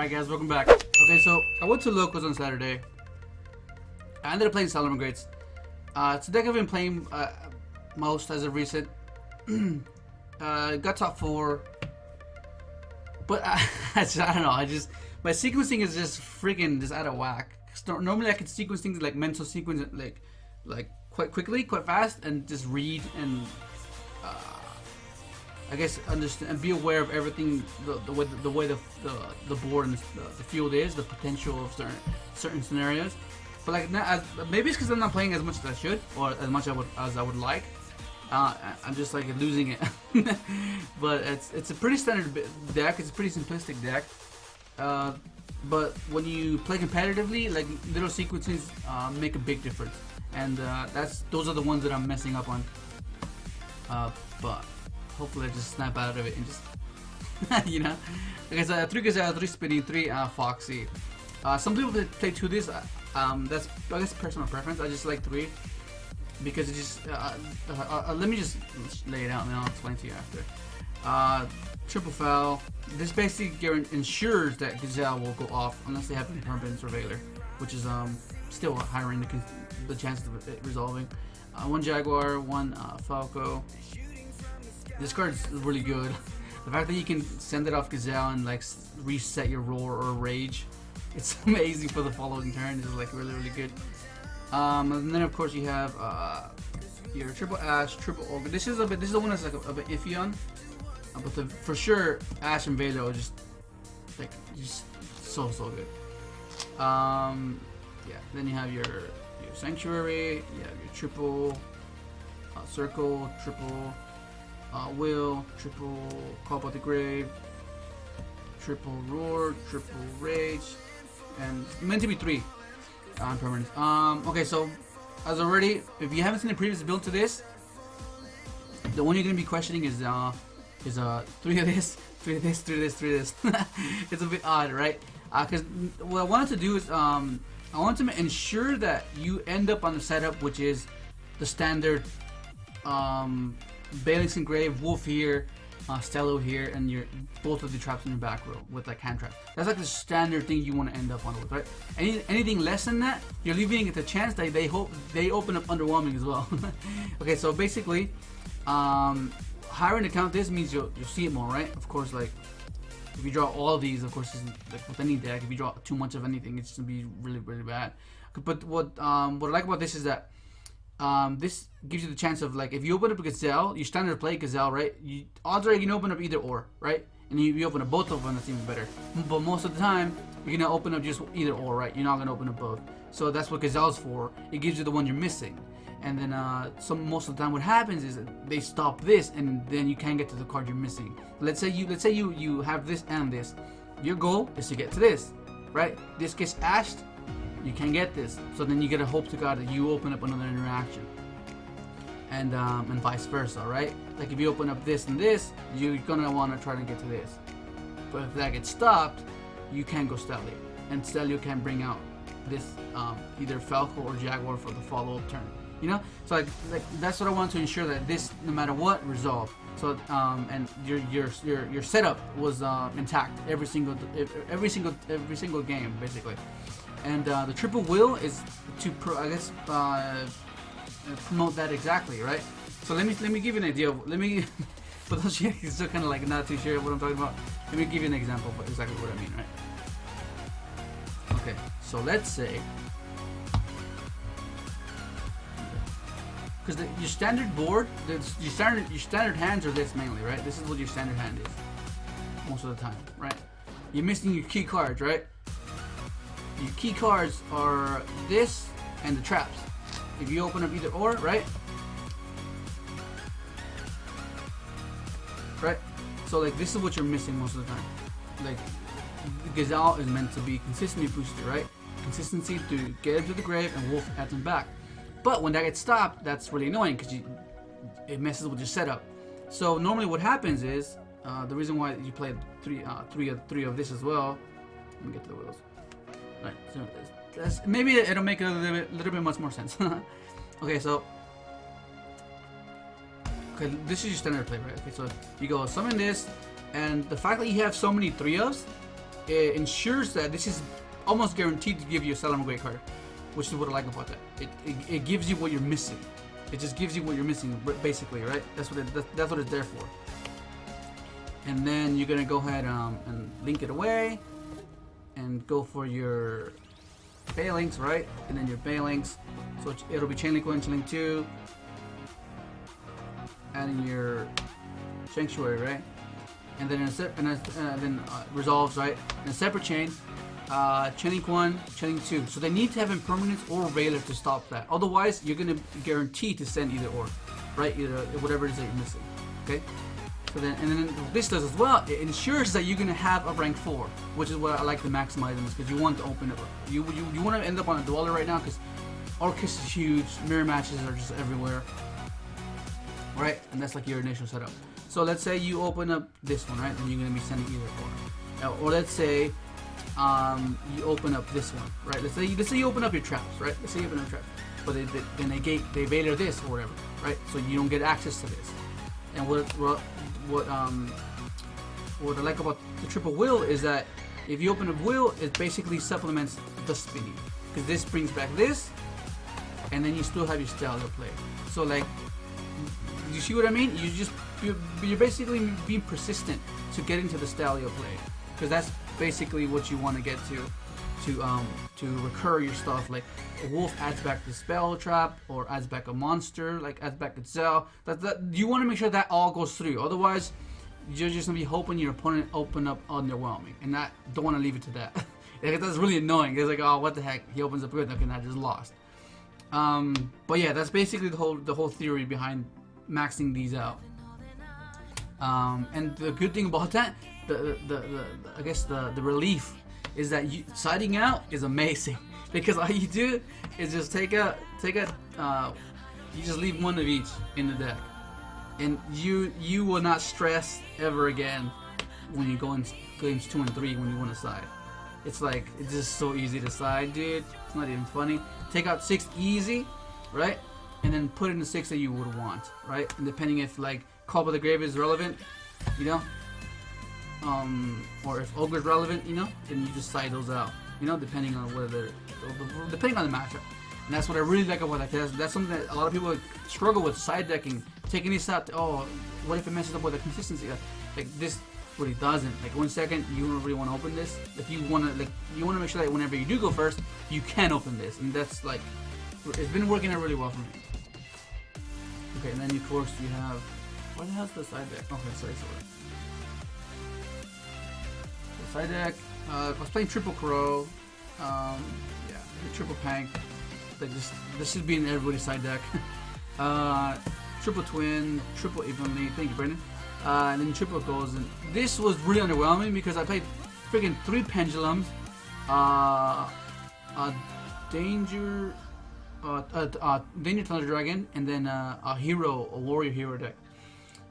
Alright guys, welcome back. Okay, so I went to locals on Saturday. I ended up playing Salamangreat. It's a deck I've been playing most as of recent. Got top 4. But I don't know, my sequencing is just freaking just out of whack. Normally I can sequence things like mental sequence like quite quickly, quite fast, and just read and I guess understand and be aware of everything, the way the board and the field is, the potential of certain scenarios. But like maybe it's because I'm not playing as much as I should, or as much as I would like. I'm just like losing it. But it's a pretty standard deck. It's a pretty simplistic deck. But when you play competitively, like little sequences make a big difference, and those are the ones that I'm messing up on. But hopefully I just snap out of it and just you know. Okay, so 3 Gazelle, 3 Spinning, 3 Foxy. Some people play 2 of these. That's I guess personal preference. I just like 3 because it just let me just lay it out and then I'll explain to you after. Triple foul. This basically ensures that Gazelle will go off unless they have an permanent Surveiller, which is still higher in the chances of it resolving. 1 Jaguar, 1 Falco. This card is really good. The fact that you can send it off Gazelle and like reset your roar or rage, it's amazing for the following turn. It's like really good. And then of course you have your triple Ash, triple Ogre. This is the one that's like a bit iffy on, but for sure Ash and Velo are just so good. Yeah. Then you have your Sanctuary. You have your triple Circle, triple Will, triple Call By The Grave, triple Roar, triple Rage, and it's meant to be 3 permanents. Okay, so as already, if you haven't seen the previous build to this, the one you're gonna be questioning is 3 of this, 3 of this, 3 of this, 3 of this. It's a bit odd, right? Because what I wanted to do is I wanted to ensure that you end up on the setup which is the standard Balancing Grave, Wolf here, Stello here, and both of the traps in your back row with like hand traps. That's like the standard thing you want to end up on with, right? Anything less than that, you're leaving it the chance that they open up underwhelming as well. Okay, so basically, higher in the count this means you'll see it more, right? Of course, like if you draw all of these, of course, like with any deck, if you draw too much of anything, it's gonna be really bad. But what I like about this is that this gives you the chance of, like, if you open up a Gazelle, you standard play Gazelle, right? Odds are you can open up either or, right? And you open up both of them, that's even better. But most of the time, you're gonna open up just either or, right? You're not gonna open up both. So that's what Gazelle's for. It gives you the one you're missing. And then most of the time, what happens is that they stop this, and then you can't get to the card you're missing. Let's say you have this and this. Your goal is to get to this, right? This gets ashed. You can't get this, so then you gotta hope to God that you open up another interaction, and vice versa, right? Like if you open up this and this, you're gonna want to try to get to this, but if that gets stopped, you can't go Stellio, and Stellio can bring out this either Falco or Jaguar for the follow-up turn, you know? So like that's what I want to ensure, that this, no matter what, resolve. So and your setup was intact every single game basically. And the triple will is to promote that exactly, right? So let me give you an idea. For those of you who are still kind of like not too sure what I'm talking about, let me give you an example of exactly what I mean, right? Okay, so let's say, because your standard board, your standard hands are this mainly, right? This is what your standard hand is most of the time, right? You're missing your key cards, right? Your key cards are this and the traps. If you open up either or, right? Right? So like this is what you're missing most of the time. Like Gazelle is meant to be consistency booster, right? Consistency to get him to the grave and Wolf at him back. But when that gets stopped, that's really annoying because it messes with your setup. So normally what happens is the reason why you played three of this as well. Let me get to the wheels. Right, so maybe it'll make a little bit much more sense. Okay, so this is your standard play, right? Okay, so you go summon this, and the fact that you have so many 3-ofs it ensures that this is almost guaranteed to give you a Salamangreat card, which is what I like about that. It gives you what you're missing. It just gives you what you're missing, basically, right? That's what it's there for. And then you're gonna go ahead and link it away, and go for your Balinks, right? And then your Balinks, so it'll be Chain Link 1, Chain Link 2, and your Sanctuary, right? And then resolves, right? In a separate chain, Chain Link 1, Chain Link 2. So they need to have impermanence or Veiler to stop that. Otherwise, you're gonna guarantee to send either or, right? Either whatever it is that you're missing. Okay. So then, and then what this does as well, it ensures that you're gonna have a rank 4, which is what I like to maximize them, because you want to open it up. You want to end up on a Dweller right now, because Orcus is huge, mirror matches are just everywhere, right? And that's like your initial setup. So let's say you open up this one, right? Then you're gonna be sending either or let's say you open up this one, right? Let's say you open up your traps, right? Let's say you open up traps, but then they Veiler this or whatever, right? So you don't get access to this. And what I like about the triple will is that if you open up will, it basically supplements the spinning, because this brings back this, and then you still have your style to play. So like, you see what I mean? You're basically being persistent to get into the Stalio play, because that's basically what you want to get to recur your stuff. Like a wolf adds back the spell trap, or adds back a monster, like adds back itself. That you want to make sure that all goes through. Otherwise, you're just gonna be hoping your opponent open up underwhelming, and that don't want to leave it to that. That's really annoying. It's like, oh, what the heck? He opens up good, okay, I just lost. But yeah, that's basically the whole theory behind maxing these out. And the good thing about that, I guess the relief is that siding out is amazing, because all you do is just take a you just leave one of each in the deck, and you will not stress ever again when you go in games 2 and 3 when you want to side. It's like, it's just so easy to side, dude. It's not even funny. Take out 6 easy, right? And then put in the 6 that you would want, right? And depending if like Call by the Grave is relevant, you know, or if Ogre's relevant, you know, then you just side those out, you know, depending on depending on the matchup. And that's what I really like about that. That's something that a lot of people struggle with, side decking, taking this out. Oh, what if it messes up with the consistency? Like this really doesn't. Like 1 second, you don't really want to open this. If you want to make sure that whenever you do go first, you can open this, and that's like, it's been working out really well for me. Okay, and then of course you have, what the hell's the side deck? Okay, sorry. The side deck, I was playing Triple Crow, yeah, Triple Pank. Like this should be in everybody's side deck. Triple Twin, Triple Evenly, thank you, Brandon. And then Triple Goals, and this was really underwhelming because I played freaking 3 Pendulums, Danger Thunder Dragon, and then a Warrior Hero deck.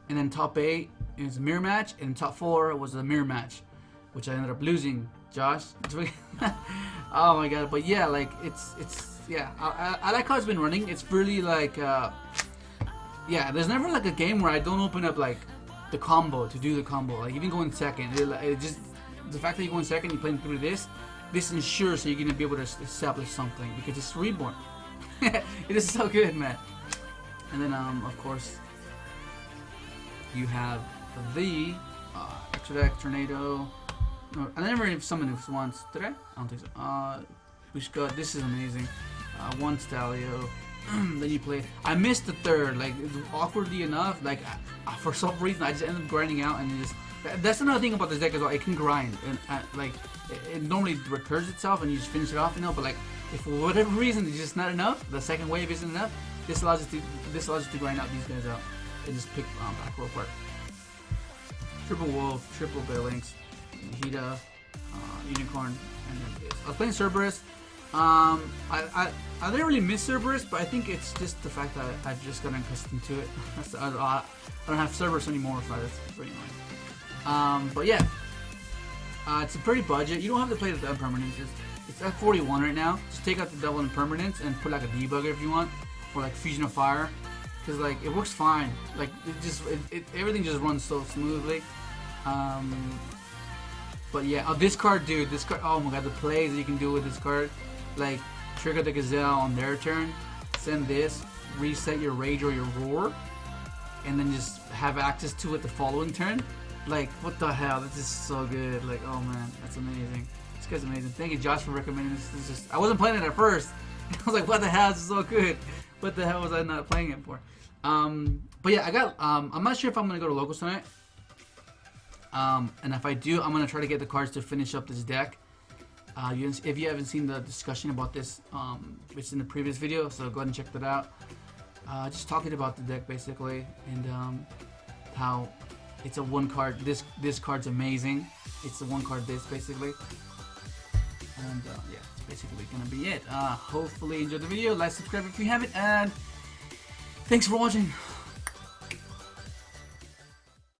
And then top 8 is a mirror match, and top 4 was a mirror match, which I ended up losing, Josh. Oh my god, but yeah, like it's yeah, I like how it's been running. It's really like yeah, there's never like a game where I don't open up like the combo to do the combo. Like even going second, it just, the fact that you go in second, you're playing through this ensures that you're gonna be able to establish something, because it's Reborn. It is so good, man. And then of course you have the extra deck Tornado. No, I never even summoned this once. Did I? I don't think so. Wishka, this is amazing. 1 Stalio. Then you play. I missed the 3rd. Like, awkwardly enough, like for some reason I just ended up grinding out, and that's another thing about this deck as well. It can grind, and like it normally recurs itself, and you just finish it off, you know. But like, if for whatever reason it's just not enough, the second wave isn't enough. This allows you to grind out these guys out and just pick back row apart. Triple Wolf, Triple Balinks, Hida, Unicorn, and then this. I was playing Cerberus. I didn't really miss Cerberus, but I think it's just the fact that I've just gotten accustomed to it. I don't have Cerberus anymore, so that's pretty annoying. But yeah, it's a pretty budget. You don't have to play the impermanence. It's at 41 right now. Just take out the double impermanence and put like a debugger if you want, or like Fusion of Fire, because like it works fine. Like everything just runs so smoothly. But yeah, oh, this card, dude, this card, oh my god, the plays that you can do with this card, like trigger the Gazelle on their turn, send this, reset your Rage or your Roar, and then just have access to it the following turn. Like, what the hell? This is so good. Like, oh man, that's amazing. This guy's amazing. Thank you, Josh, for recommending this. This is just, I wasn't playing it at first. I was like, what the hell? This is so good. What the hell was I not playing it for? But yeah, I got. I'm not sure if I'm gonna go to locals tonight. And if I do, I'm gonna try to get the cards to finish up this deck. If you haven't seen the discussion about this, it's in the previous video, so go ahead and check that out. Just talking about the deck basically, and how it's a one card. This card's amazing. It's a one card disc basically, and yeah, it's basically gonna be it. Hopefully you enjoyed the video. Like, subscribe if you haven't, and thanks for watching.